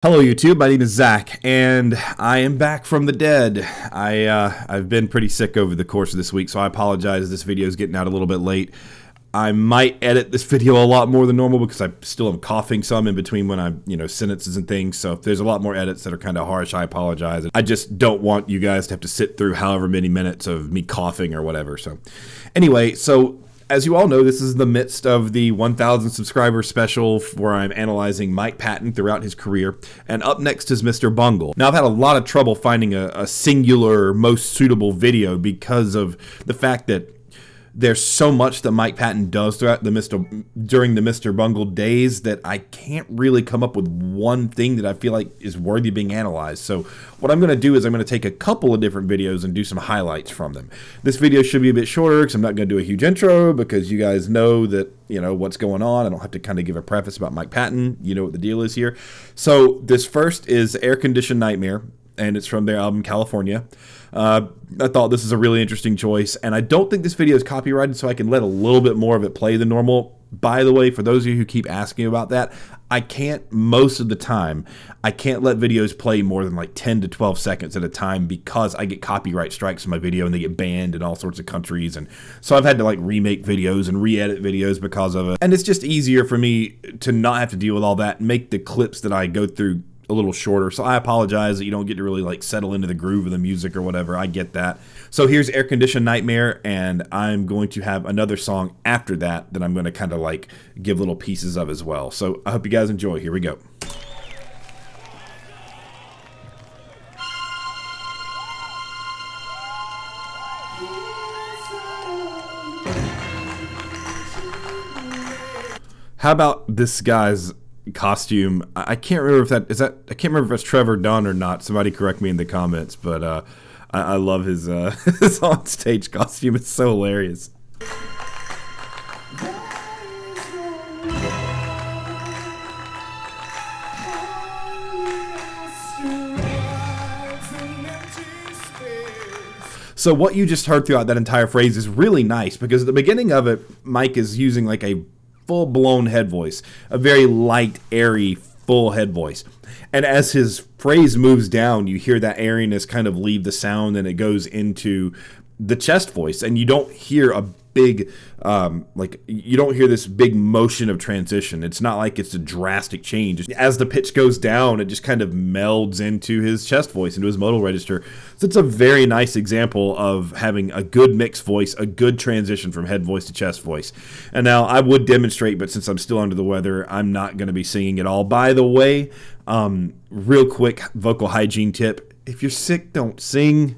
Hello YouTube, my name is Zach, and I am back from the dead. I've been pretty sick over the course of this week, so I apologize. This video is getting out a little bit late. I might edit this video a lot more than normal because I still am coughing some in between when I'm, sentences and things. So if there's a lot more edits that are kind of harsh, I apologize. I just don't want you guys to have to sit through however many minutes of me coughing or whatever. So anyway, as you all know, this is the midst of the 1,000 subscriber special where I'm analyzing Mike Patton throughout his career. And up next is Mr. Bungle. Now, I've had a lot of trouble finding a singular, most suitable video because of the fact that there's so much that Mike Patton does during the Mr. Bungle days that I can't really come up with one thing that I feel like is worthy of being analyzed. So what I'm going to do is I'm going to take a couple of different videos and do some highlights from them. This video should be a bit shorter because I'm not going to do a huge intro because you guys know that, what's going on. I don't have to kind of give a preface about Mike Patton. You know what the deal is here. So this first is Air Conditioned Nightmare, and it's from their album California. I thought this is a really interesting choice, and I don't think this video is copyrighted, so I can let a little bit more of it play than normal. By the way, for those of you who keep asking about that, I can't, most of the time, I can't let videos play more than like 10 to 12 seconds at a time because I get copyright strikes in my video and they get banned in all sorts of countries. And so I've had to like remake videos and re-edit videos because of it. And it's just easier for me to not have to deal with all that and make the clips that I go through a little shorter. So I apologize that you don't get to really like settle into the groove of the music or whatever. I get that. So here's Air Conditioned Nightmare, and I'm going to have another song after that I'm going to kind of like give little pieces of as well. So I hope you guys enjoy. Here we go. How about this guy's costume? I can't remember if I can't remember if that's Trevor Dunn or not. Somebody correct me in the comments, but I love his his on stage costume. It's so hilarious. So what you just heard throughout that entire phrase is really nice because at the beginning of it, Mike is using like a full-blown head voice, a very light, airy, full head voice. And as his phrase moves down, you hear that airiness kind of leave the sound and it goes into the chest voice. And you don't hear a big, you don't hear this big motion of transition. It's not like it's a drastic change. As the pitch goes down, it just kind of melds into his chest voice, into his modal register. So it's a very nice example of having a good mixed voice, a good transition from head voice to chest voice. And now I would demonstrate, but since I'm still under the weather, I'm not going to be singing at all. By the way, real quick vocal hygiene tip. If you're sick, don't sing.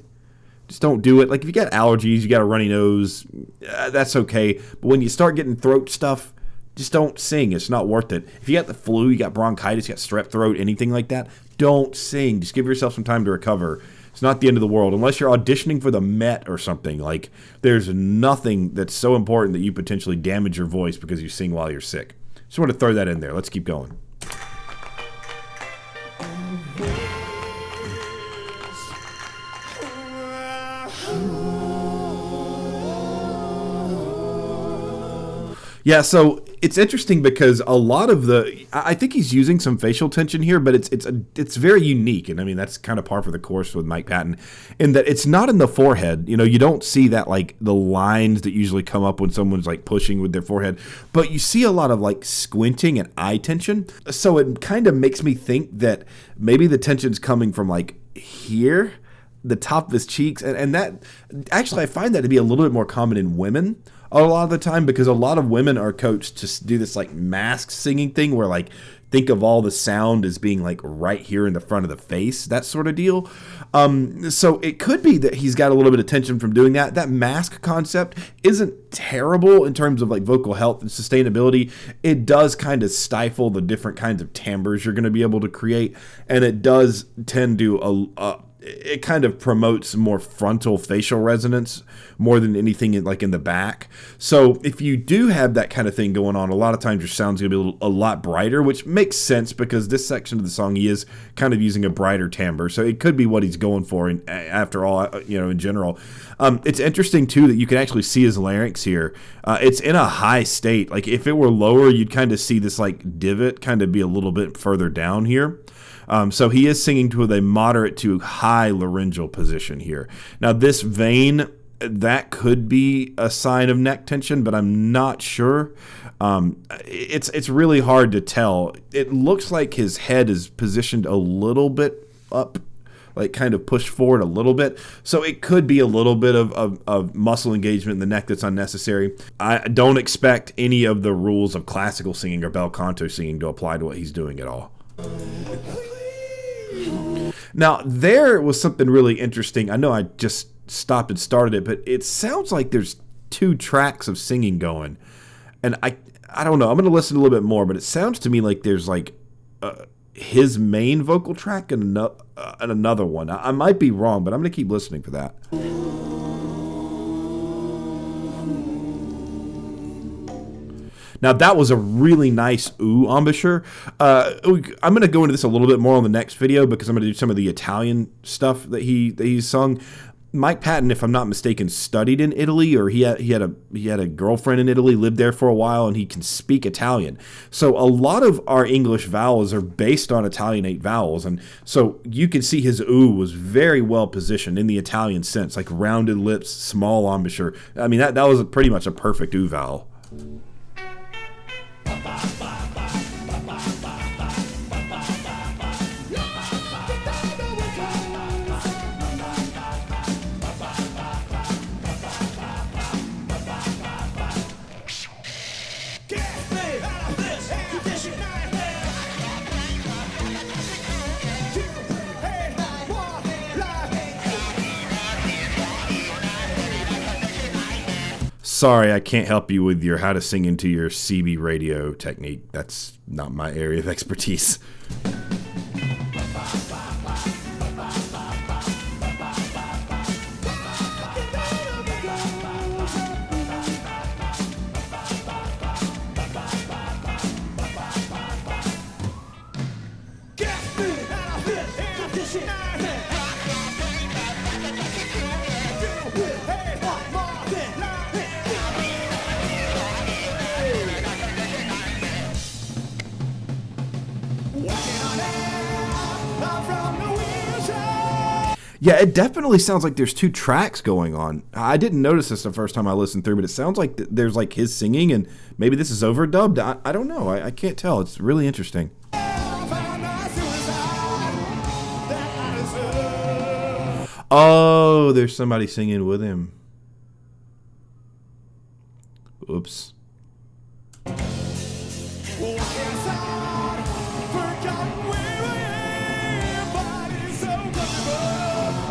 Just don't do it. Like if you got allergies, you got a runny nose, that's okay. But when you start getting throat stuff, just don't sing. It's not worth it. If you got the flu, you got bronchitis, you got strep throat, anything like that, don't sing. Just give yourself some time to recover. It's not the end of the world. Unless you're auditioning for the Met or something. Like there's nothing that's so important that you potentially damage your voice because you sing while you're sick. Just want to throw that in there. Let's keep going. Yeah, so it's interesting because a lot of I think he's using some facial tension here, but it's very unique, and I mean that's kind of par for the course with Mike Patton, in that it's not in the forehead. You don't see that like the lines that usually come up when someone's like pushing with their forehead, but you see a lot of like squinting and eye tension. So it kind of makes me think that maybe the tension's coming from like here, the top of his cheeks, and that actually I find that to be a little bit more common in women a lot of the time, because a lot of women are coached to do this like mask singing thing where like think of all the sound as being like right here in the front of the face, that sort of deal. So it could be that he's got a little bit of tension from doing that. That mask concept isn't terrible in terms of like vocal health and sustainability. It does kind of stifle the different kinds of timbres you're going to be able to create, and it does tend to it kind of promotes more frontal facial resonance more than anything like in the back. So if you do have that kind of thing going on, a lot of times your sound's going to be a lot brighter, which makes sense because this section of the song he is kind of using a brighter timbre. So it could be what he's going for after all, in general. It's interesting too that you can actually see his larynx here. It's in a high state. Like if it were lower, you'd kind of see this like divot kind of be a little bit further down here. So he is singing to a moderate to high laryngeal position here. Now this vein, that could be a sign of neck tension, but I'm not sure. It's really hard to tell. It looks like his head is positioned a little bit up, like kind of pushed forward a little bit. So it could be a little bit of muscle engagement in the neck that's unnecessary. I don't expect any of the rules of classical singing or bel canto singing to apply to what he's doing at all. Now, there was something really interesting. I know I just stopped and started it, but it sounds like there's 2 tracks of singing going. And I don't know. I'm going to listen a little bit more, but it sounds to me like there's like his main vocal track and another one. I might be wrong, but I'm going to keep listening for that. Now, that was a really nice ooh embouchure. I'm going to go into this a little bit more on the next video because I'm going to do some of the Italian stuff that he's sung. Mike Patton, if I'm not mistaken, studied in Italy, or he had a girlfriend in Italy, lived there for a while, and he can speak Italian. So a lot of our English vowels are based on Italianate vowels, and so you can see his ooh was very well positioned in the Italian sense, like rounded lips, small embouchure. I mean, that was pretty much a perfect ooh vowel. Sorry, I can't help you with your how to sing into your CB radio technique. That's not my area of expertise. Yeah, it definitely sounds like there's 2 tracks going on. I didn't notice this the first time I listened through, but it sounds like there's like his singing, and maybe this is overdubbed. I don't know. I can't tell. It's really interesting. Oh, there's somebody singing with him. Oops.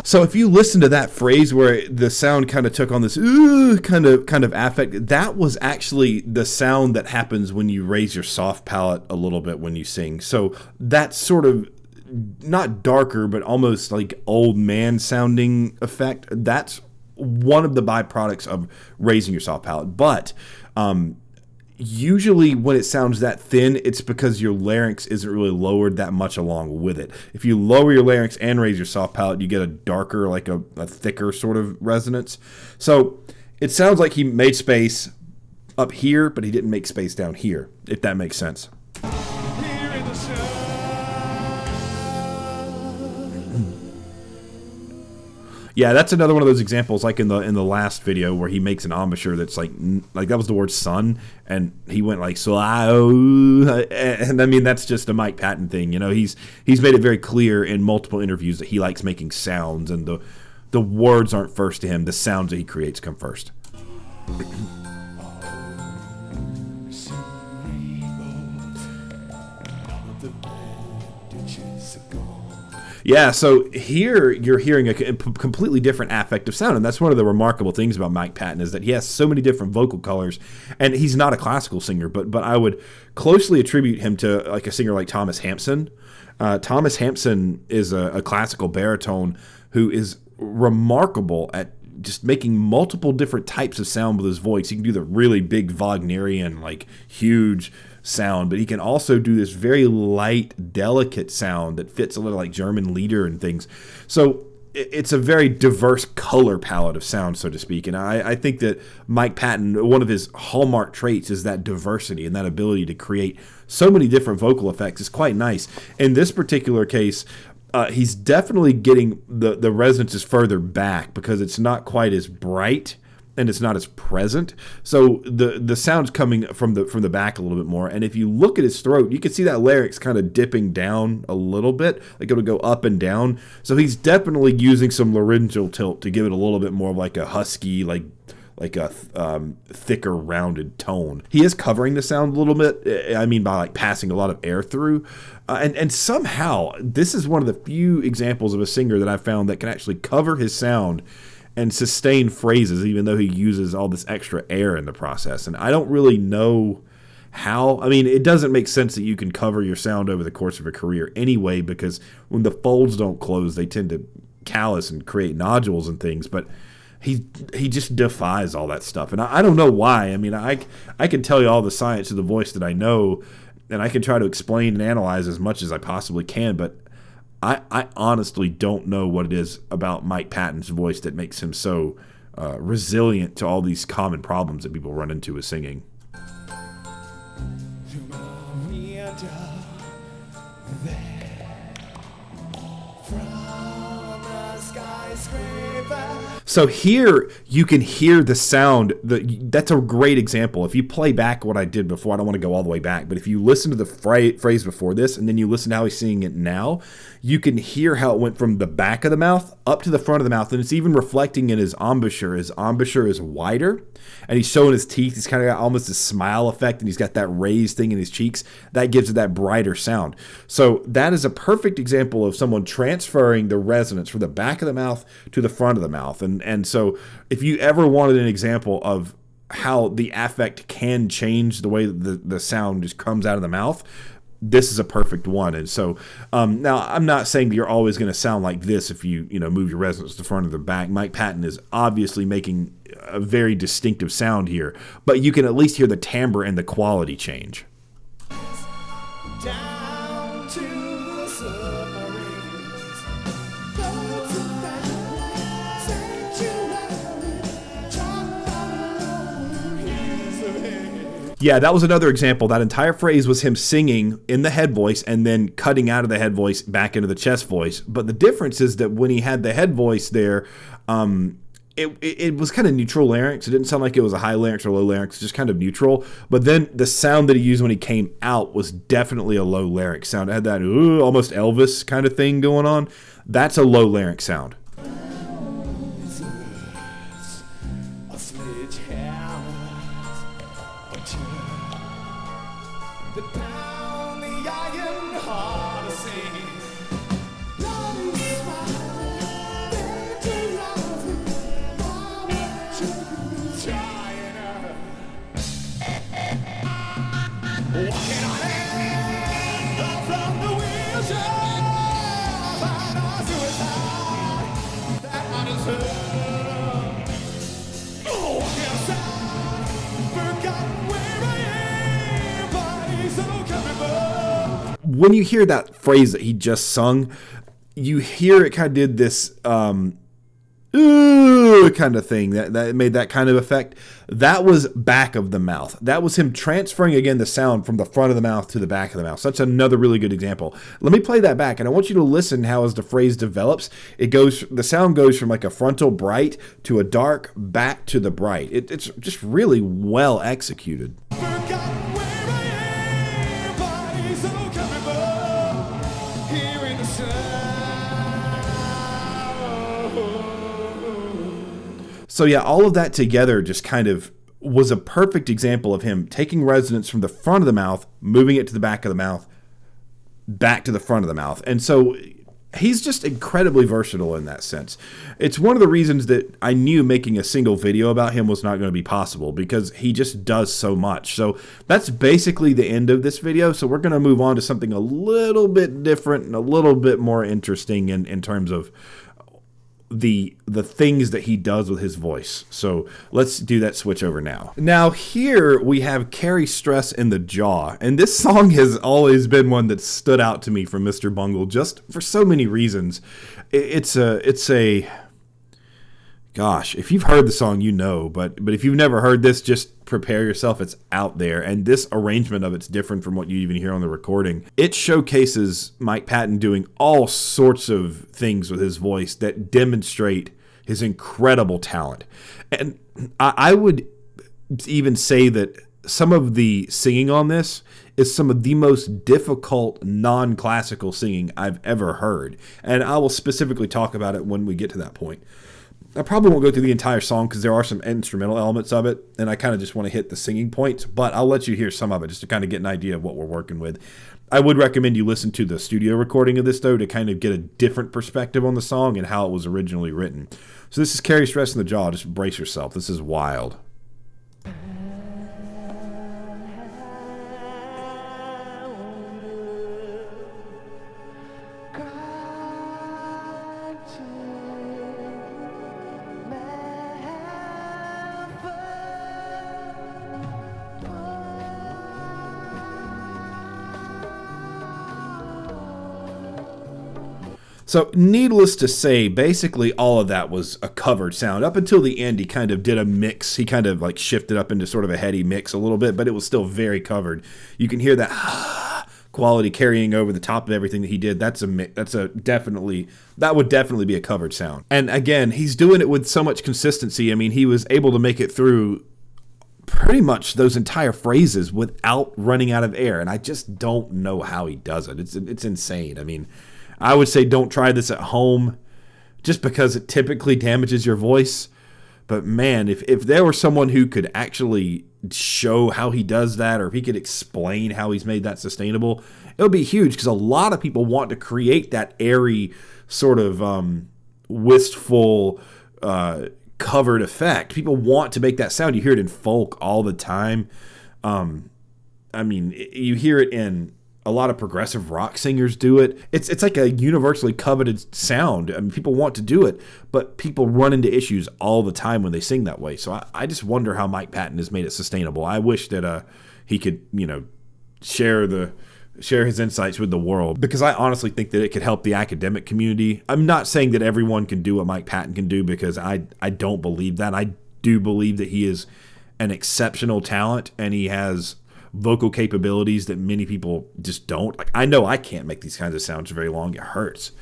So if you listen to that phrase where the sound kind of took on this ooh kind of affect, that was actually the sound that happens when you raise your soft palate a little bit when you sing. So that's sort of not darker, but almost like old man sounding effect. That's one of the byproducts of raising your soft palate. But usually when it sounds that thin, it's because your larynx isn't really lowered that much along with it. If you lower your larynx and raise your soft palate, you get a darker, like a thicker sort of resonance. So it sounds like he made space up here, but he didn't make space down here, if that makes sense. Yeah, that's another one of those examples, like in the last video where he makes an embouchure that's like that was the word sun, and he went like so, and I mean that's just a Mike Patton thing, you know. He's made it very clear in multiple interviews that he likes making sounds, and the words aren't first to him; the sounds that he creates come first. Yeah, so here you're hearing a completely different affective sound, and that's one of the remarkable things about Mike Patton is that he has so many different vocal colors, and he's not a classical singer, but I would closely attribute him to like a singer like Thomas Hampson. Thomas Hampson is a classical baritone who is remarkable at just making multiple different types of sound with his voice. He can do the really big Wagnerian, like huge sound, but he can also do this very light, delicate sound that fits a little like German lieder and things. So it's a very diverse color palette of sound, so to speak. And I think that Mike Patton, one of his hallmark traits is that diversity and that ability to create so many different vocal effects is quite nice. In this particular case, he's definitely getting the resonances further back because it's not quite as bright and it's not as present. So the sound's coming from the back a little bit more. And if you look at his throat, you can see that larynx kind of dipping down a little bit, like it'll go up and down. So he's definitely using some laryngeal tilt to give it a little bit more of like a husky, like a thicker, rounded tone. He is covering the sound a little bit. I mean, by like passing a lot of air through. And somehow, this is one of the few examples of a singer that I've found that can actually cover his sound and sustain phrases, even though he uses all this extra air in the process. And I don't really know how. I mean, it doesn't make sense that you can cover your sound over the course of a career anyway, because when the folds don't close, they tend to callus and create nodules and things. But he just defies all that stuff. And I don't know why. I mean, I can tell you all the science of the voice that I know, and I can try to explain and analyze as much as I possibly can, but I honestly don't know what it is about Mike Patton's voice that makes him so resilient to all these common problems that people run into with singing. So here you can hear the sound. That's a great example. If you play back what I did before, I don't want to go all the way back, but if you listen to the phrase before this and then you listen to how he's singing it now, you can hear how it went from the back of the mouth up to the front of the mouth, and it's even reflecting in his embouchure. His embouchure is wider, and he's showing his teeth. He's kind of got almost a smile effect, and he's got that raised thing in his cheeks. That gives it that brighter sound. So that is a perfect example of someone transferring the resonance from the back of the mouth to the front of the mouth. And so if you ever wanted an example of how the affect can change the way the sound just comes out of the mouth, this is a perfect one. And so now I'm not saying that you're always going to sound like this if you move your resonance to the front or the back. Mike Patton is obviously making a very distinctive sound here, but you can at least hear the timbre and the quality change. Down to the submarines, Yeah, that was another example. That entire phrase was him singing in the head voice and then cutting out of the head voice back into the chest voice. But the difference is that when he had the head voice there, it was kind of neutral larynx. It didn't sound like it was a high larynx or low larynx, just kind of neutral. But then the sound that he used when he came out was definitely a low larynx sound. It had that almost Elvis kind of thing going on. That's a low larynx sound. When you hear that phrase that he just sung, you hear it kind of did this kind of thing that made that kind of effect. That was back of the mouth. That was him transferring again the sound from the front of the mouth to the back of the mouth. So that's another really good example. Let me play that back, and I want you to listen how as the phrase develops, the sound goes from like a frontal bright to a dark back to the bright. It's just really well executed. So yeah, all of that together just kind of was a perfect example of him taking resonance from the front of the mouth, moving it to the back of the mouth, back to the front of the mouth. And so he's just incredibly versatile in that sense. It's one of the reasons that I knew making a single video about him was not going to be possible, because he just does so much. So that's basically the end of this video. So we're going to move on to something a little bit different and a little bit more interesting in terms of the things that he does with his voice. So let's do that switch over now. Now here we have Carrie Stressing the Jaw, and this song has always been one that stood out to me from Mr. Bungle just for so many reasons. It's a gosh, if you've heard the song, you know, but if you've never heard this, just prepare yourself. It's out there, and this arrangement of it's different from what you even hear on the recording. It showcases Mike Patton doing all sorts of things with his voice that demonstrate his incredible talent. And I would even say that some of the singing on this is some of the most difficult non-classical singing I've ever heard, and I will specifically talk about it when we get to that point. I probably won't go through the entire song because there are some instrumental elements of it, and I kind of just want to hit the singing points, but I'll let you hear some of it just to kind of get an idea of what we're working with. I would recommend you listen to the studio recording of this, though, to kind of get a different perspective on the song and how it was originally written. So this is Carrie Stressing the Jaw. Just brace yourself. This is wild. So needless to say, basically all of that was a covered sound. Up until the end, he kind of did a mix. He kind of like shifted up into sort of a heady mix a little bit, but it was still very covered. You can hear that quality carrying over the top of everything that he did. That would definitely be a covered sound. And again, he's doing it with so much consistency. I mean, he was able to make it through pretty much those entire phrases without running out of air. And I just don't know how he does it. It's insane. I mean, I would say don't try this at home just because it typically damages your voice. But man, if there were someone who could actually show how he does that, or if he could explain how he's made that sustainable, it would be huge, because a lot of people want to create that airy sort of wistful covered effect. People want to make that sound. You hear it in folk all the time. I mean, you hear it in a lot of progressive rock singers do it. It's like a universally coveted sound. I mean, people want to do it, but people run into issues all the time when they sing that way. So I just wonder how Mike Patton has made it sustainable. I wish that he could, share his insights with the world, because I honestly think that it could help the academic community. I'm not saying that everyone can do what Mike Patton can do, because I don't believe that. I do believe that he is an exceptional talent, and he has vocal capabilities that many people just don't. Like, I know I can't make these kinds of sounds very long. It hurts.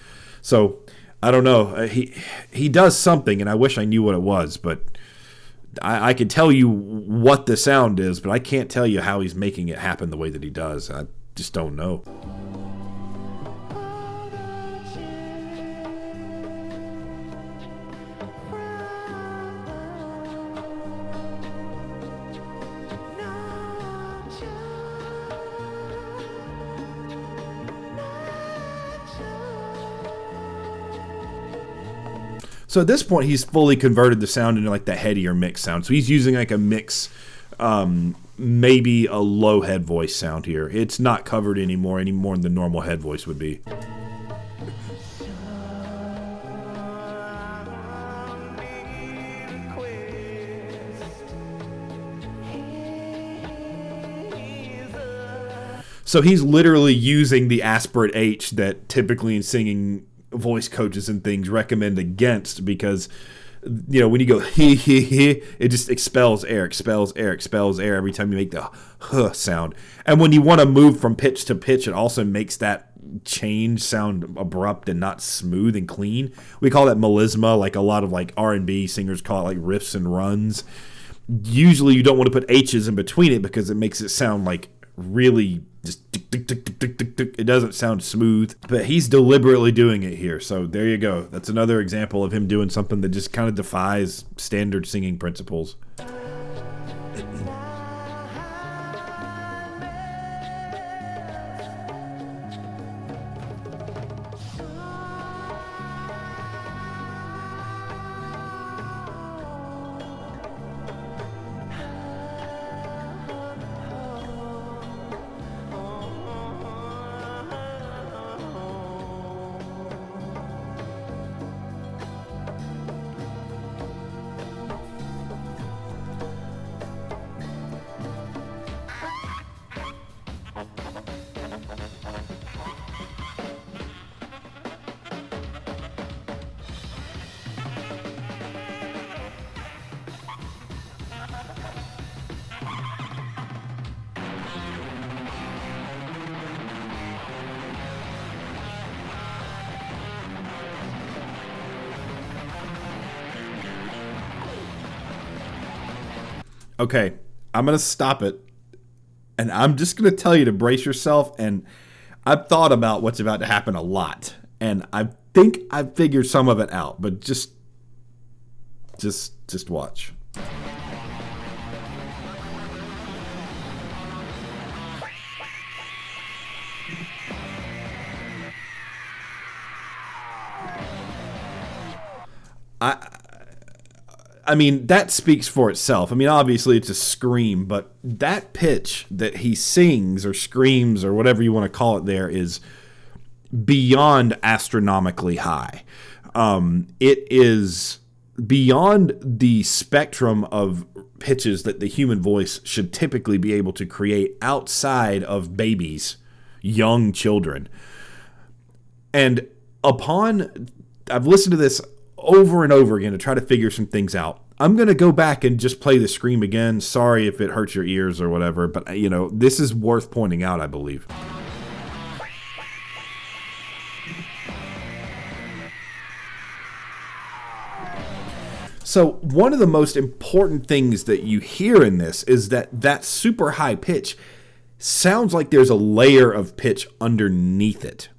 So I don't know. He does something, and I wish I knew what it was, but I can tell you what the sound is, but I can't tell you how he's making it happen the way that he does. I just don't know. So at this point, he's fully converted the sound into like the headier mix sound. So he's using like a mix, maybe a low head voice sound here. It's not covered any more than the normal head voice would be. So he's literally using the Aspirate H that typically in singing voice coaches and things recommend against, because when you go he, it just expels air every time you make the huh sound. And when you want to move from pitch to pitch, it also makes that change sound abrupt and not smooth and clean. We call that melisma. Like a lot of like R&B singers call it like riffs and runs. Usually you don't want to put H's in between it, because it makes it sound like really just it doesn't sound smooth. But he's deliberately doing it here. So there you go. That's another example of him doing something that just kind of defies standard singing principles. Okay, I'm going to stop it. And I'm just going to tell you to brace yourself. And I've thought about what's about to happen a lot. And I think I've figured some of it out. But just watch. I mean, that speaks for itself. I mean, obviously it's a scream, but that pitch that he sings or screams or whatever you want to call it there is beyond astronomically high. It is beyond the spectrum of pitches that the human voice should typically be able to create outside of babies, young children. And I've listened to this over and over again to try to figure some things out. I'm going to go back and just play the scream again. Sorry if it hurts your ears or whatever, but this is worth pointing out, I believe. So one of the most important things that you hear in this is that super high pitch sounds like there's a layer of pitch underneath it.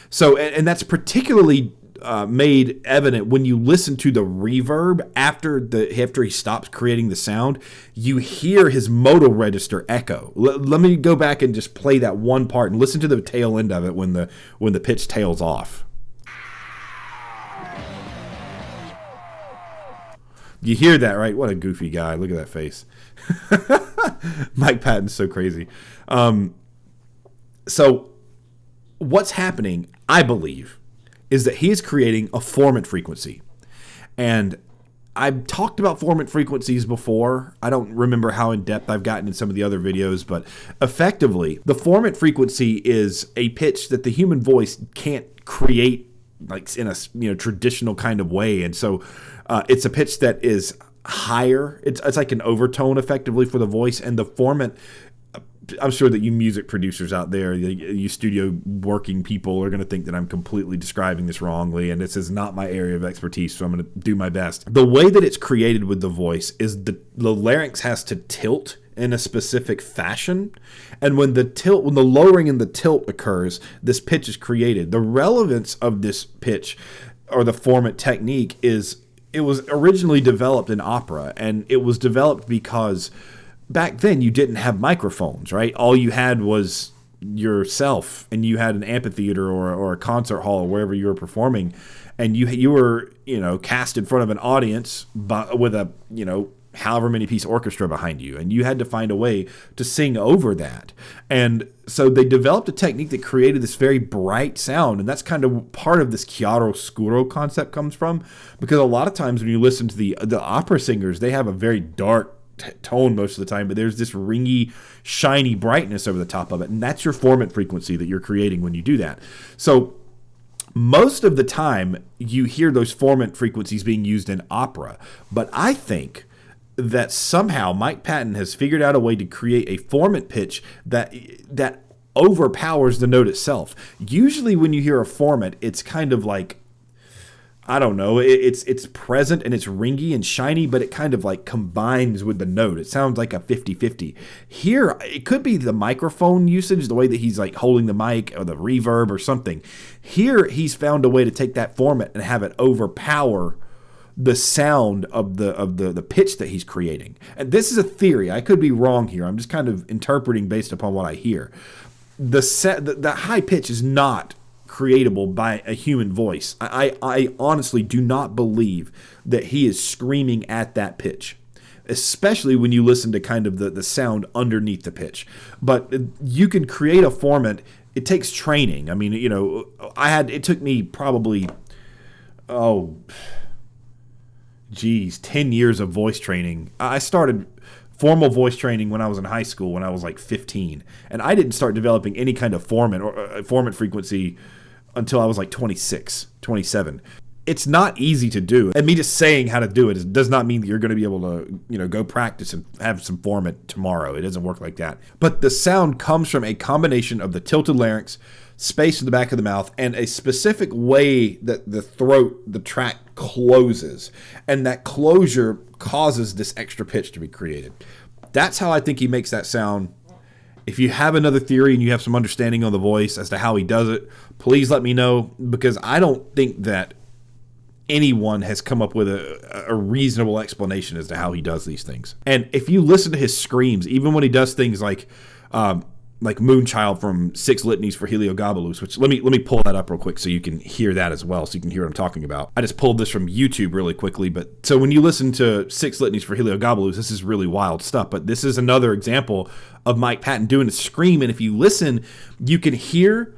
So, and that's particularly made evident when you listen to the reverb after he stops creating the sound. You hear his modal register echo. Let me go back and just play that one part and listen to the tail end of it when the pitch tails off. You hear that, right? What a goofy guy. Look at that face. Mike Patton's so crazy. So what's happening, I believe, is that he is creating a formant frequency. And I've talked about formant frequencies before. I don't remember how in depth I've gotten in some of the other videos, but effectively, the formant frequency is a pitch that the human voice can't create like in a traditional kind of way. And so it's a pitch that is higher. It's like an overtone effectively for the voice, and the formant, I'm sure that you music producers out there, you studio working people are going to think that I'm completely describing this wrongly, and this is not my area of expertise, so I'm going to do my best. The way that it's created with the voice is the larynx has to tilt in a specific fashion, and when the lowering and the tilt occurs, this pitch is created. The relevance of this pitch or the formant technique is it was originally developed in opera, and it was developed because back then you didn't have microphones, right? All you had was yourself, and you had an amphitheater or a concert hall or wherever you were performing, and you were cast in front of an audience with a however many piece orchestra behind you, and you had to find a way to sing over that. And so they developed a technique that created this very bright sound, and that's kind of part of this chiaroscuro concept comes from, because a lot of times when you listen to the opera singers, they have a very dark tone most of the time, but there's this ringy, shiny brightness over the top of it, and that's your formant frequency that you're creating when you do that. So most of the time you hear those formant frequencies being used in opera, but I think that somehow Mike Patton has figured out a way to create a formant pitch that overpowers the note itself. Usually when you hear a formant, it's kind of like, I don't know, it's present and it's ringy and shiny, but it kind of like combines with the note. It sounds like a 50-50. Here, it could be the microphone usage, the way that he's like holding the mic or the reverb or something. Here, he's found a way to take that formant and have it overpower the sound of the pitch that he's creating. And this is a theory. I could be wrong here. I'm just kind of interpreting based upon what I hear. The high pitch is not creatable by a human voice. I honestly do not believe that he is screaming at that pitch, especially when you listen to kind of the sound underneath the pitch. But you can create a formant. It takes training. I mean, it took me probably 10 years of voice training. I started formal voice training when I was in high school, when I was like 15. And I didn't start developing any kind of formant frequency until I was like 26, 27. It's not easy to do. And me just saying how to do it does not mean that you're going to be able to, go practice and have some formant tomorrow. It doesn't work like that. But the sound comes from a combination of the tilted larynx, space in the back of the mouth, and a specific way that the tract closes. And that closure causes this extra pitch to be created. That's how I think he makes that sound. If you have another theory and you have some understanding on the voice as to how he does it, please let me know, because I don't think that anyone has come up with a reasonable explanation as to how he does these things. And if you listen to his screams, even when he does things like Moonchild from Six Litanies for Heliogabalus, which let me pull that up real quick so you can hear that as well, so you can hear what I'm talking about. I just pulled this from YouTube really quickly, but so when you listen to Six Litanies for Heliogabalus, this is really wild stuff, but this is another example of Mike Patton doing a scream, and if you listen, you can hear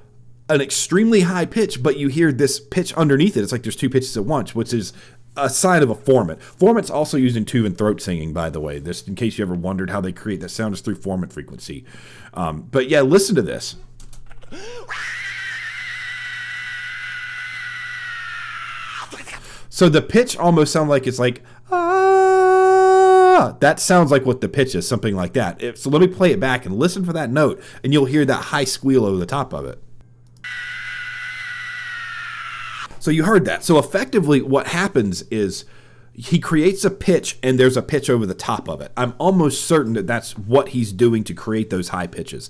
an extremely high pitch, but you hear this pitch underneath it. It's like there's two pitches at once, which is a sign of a formant. Formant's also used in tube and throat singing, by the way. This, in case you ever wondered how they create that sound, is through formant frequency. But yeah, listen to this. So the pitch almost sounds like it's like, ah. That sounds like what the pitch is, something like that. So let me play it back and listen for that note, and you'll hear that high squeal over the top of it. So you heard that. So effectively what happens is he creates a pitch and there's a pitch over the top of it. I'm almost certain that that's what he's doing to create those high pitches.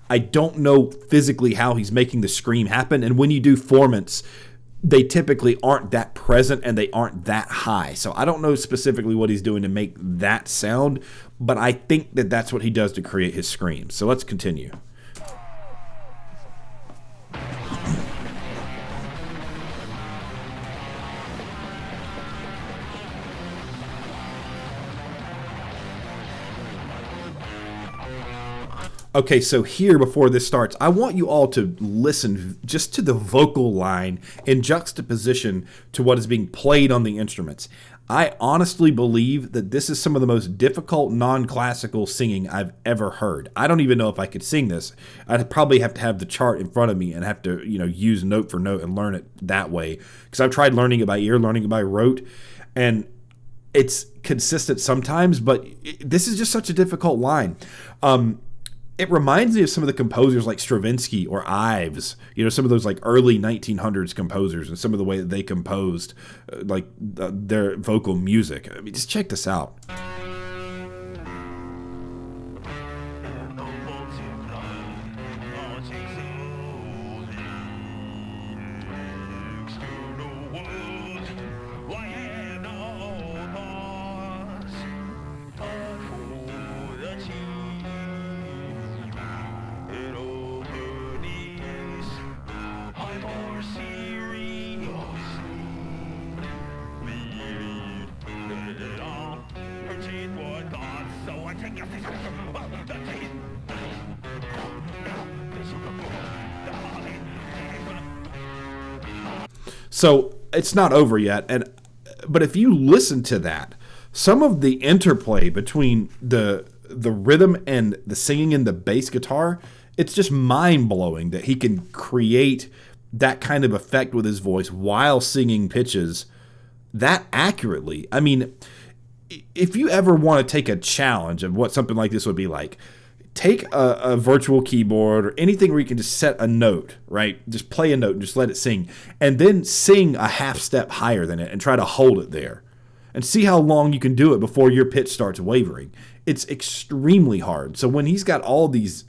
I don't know physically how he's making the scream happen. And when you do formants, they typically aren't that present and they aren't that high. So I don't know specifically what he's doing to make that sound, but I think that that's what he does to create his screams. So let's continue. Okay, so here, before this starts, I want you all to listen just to the vocal line in juxtaposition to what is being played on the instruments. I honestly believe that this is some of the most difficult non-classical singing I've ever heard. I don't even know if I could sing this. I'd probably have to have the chart in front of me and have to, use note for note and learn it that way. Because I've tried learning it by ear, learning it by rote, and it's consistent sometimes, but this is just such a difficult line. It reminds me of some of the composers like Stravinsky or Ives, some of those like early 1900s composers, and some of the way that they composed their vocal music. I mean, just check this out. So it's not over yet, but if you listen to that, some of the interplay between the rhythm and the singing and the bass guitar, it's just mind-blowing that he can create that kind of effect with his voice while singing pitches that accurately. I mean, if you ever want to take a challenge of what something like this would be like, take a virtual keyboard or anything where you can just set a note, right? Just play a note and just let it sing. And then sing a half step higher than it and try to hold it there. And see how long you can do it before your pitch starts wavering. It's extremely hard. So when he's got all these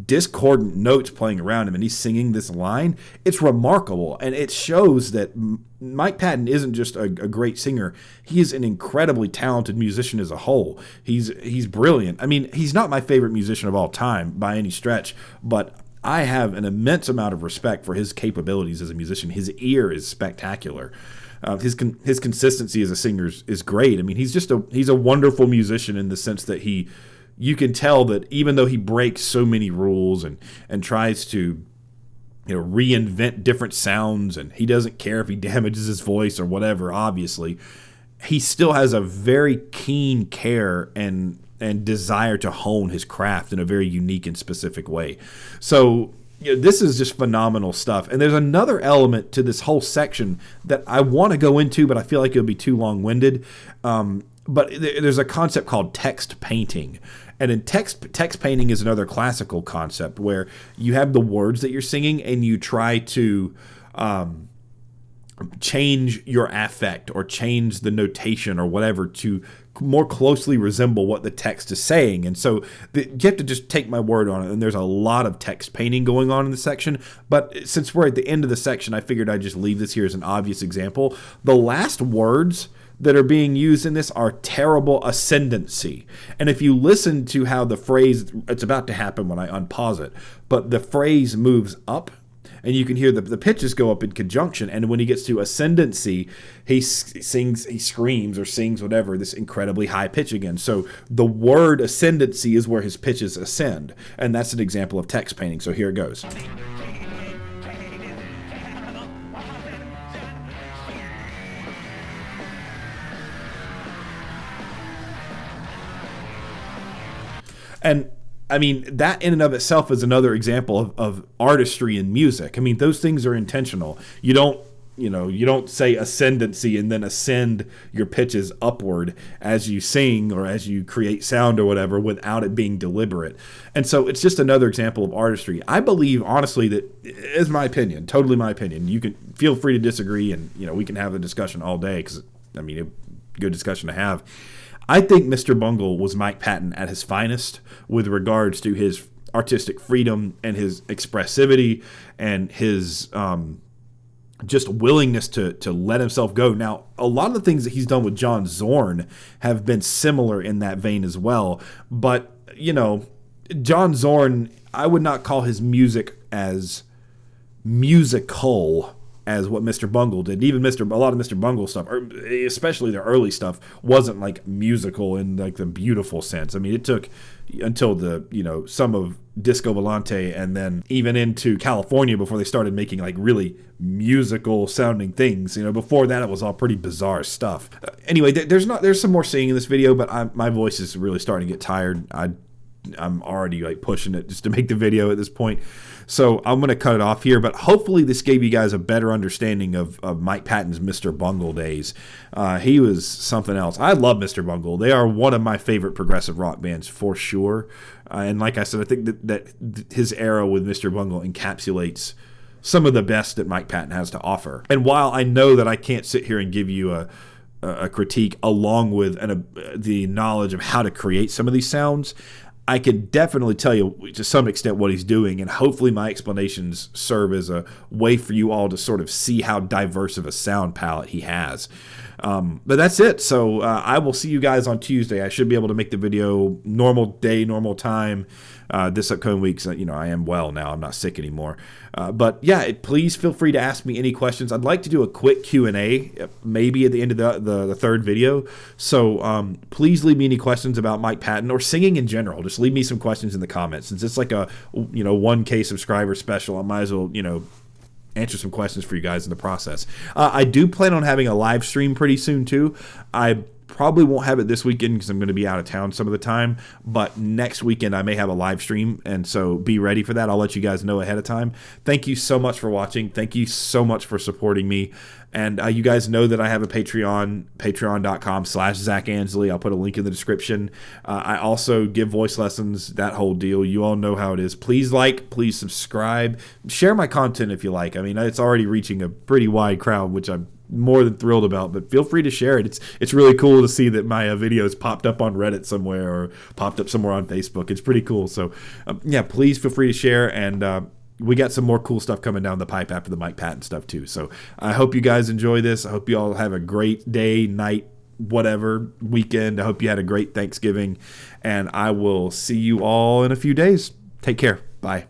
discordant notes playing around him and he's singing this line, it's remarkable, and it shows that Mike Patton isn't just a great singer. He is an incredibly talented musician as a whole. He's brilliant. I mean, he's not my favorite musician of all time by any stretch, but I have an immense amount of respect for his capabilities as a musician. His ear is spectacular. His consistency as a singer is great. I mean, he's a wonderful musician in the sense that you can tell that even though he breaks so many rules and tries to reinvent different sounds, and he doesn't care if he damages his voice or whatever, obviously, he still has a very keen care and desire to hone his craft in a very unique and specific way. So this is just phenomenal stuff. And there's another element to this whole section that I want to go into, but I feel like it'll be too long-winded. But there's a concept called text painting. And in text painting is another classical concept where you have the words that you're singing and you try to change your affect or change the notation or whatever to more closely resemble what the text is saying. And so you have to just take my word on it. And there's a lot of text painting going on in the section. But since we're at the end of the section, I figured I'd just leave this here as an obvious example. The last words that are being used in this are terrible ascendancy. And if you listen to how the phrase, it's about to happen when I unpause it, but the phrase moves up, and you can hear the pitches go up in conjunction. And when he gets to ascendancy, he screams or sings whatever, this incredibly high pitch again. So the word ascendancy is where his pitches ascend. And that's an example of text painting. So here it goes. And I mean, that in and of itself is another example of artistry in music. I mean, those things are intentional. You don't say ascendancy and then ascend your pitches upward as you sing or as you create sound or whatever without it being deliberate. And so it's just another example of artistry. I believe, honestly, that is my opinion, totally my opinion. You can feel free to disagree, and we can have a discussion all day because, I mean, a good discussion to have. I think Mr. Bungle was Mike Patton at his finest with regards to his artistic freedom and his expressivity and his just willingness to let himself go. Now, a lot of the things that he's done with John Zorn have been similar in that vein as well. But, John Zorn, I would not call his music as musical as what Mr. Bungle did. Even a lot of Mr. Bungle stuff, or especially the early stuff, wasn't like musical in like the beautiful sense. I mean, it took until the some of Disco Volante and then even into California before they started making like really musical sounding things. Before that it was all pretty bizarre stuff. Anyway, there's some more singing in this video, but my voice is really starting to get tired. I'm already like pushing it just to make the video at this point. So I'm going to cut it off here, but hopefully this gave you guys a better understanding of Mike Patton's Mr. Bungle days. He was something else. I love Mr. Bungle. They are one of my favorite progressive rock bands for sure. And like I said, I think that his era with Mr. Bungle encapsulates some of the best that Mike Patton has to offer. And while I know that I can't sit here and give you a critique along with the knowledge of how to create some of these sounds, I can definitely tell you to some extent what he's doing, and hopefully my explanations serve as a way for you all to sort of see how diverse of a sound palette he has. But that's it. So I will see you guys on Tuesday. I should be able to make the video normal day, normal time this upcoming week. So, I am well now. I'm not sick anymore. But yeah, please feel free to ask me any questions. I'd like to do a quick Q&A maybe at the end of the third video. So please leave me any questions about Mike Patton or singing in general. Just leave me some questions in the comments. Since it's like a 1K subscriber special, I might as well answer some questions for you guys in the process. I do plan on having a live stream pretty soon too. I probably won't have it this weekend because I'm going to be out of town some of the time, but next weekend I may have a live stream, and so be ready for that. I'll let you guys know ahead of time. Thank you so much for watching. Thank you so much for supporting me. And you guys know that I have a Patreon, patreon.com/Zach Ansley. I'll put a link in the description. I also give voice lessons, that whole deal. You all know how it is. Please please subscribe. Share my content if you like. I mean, it's already reaching a pretty wide crowd, which I'm more than thrilled about, but feel free to share it. It's really cool to see that my videos popped up on Reddit somewhere or popped up somewhere on Facebook. It's pretty cool. So yeah, please feel free to share, and we got some more cool stuff coming down the pipe after the Mike Patton stuff too. So I hope you guys enjoy this. I hope you all have a great day, night, whatever, weekend. I hope you had a great Thanksgiving, and I will see you all in a few days. Take care. Bye.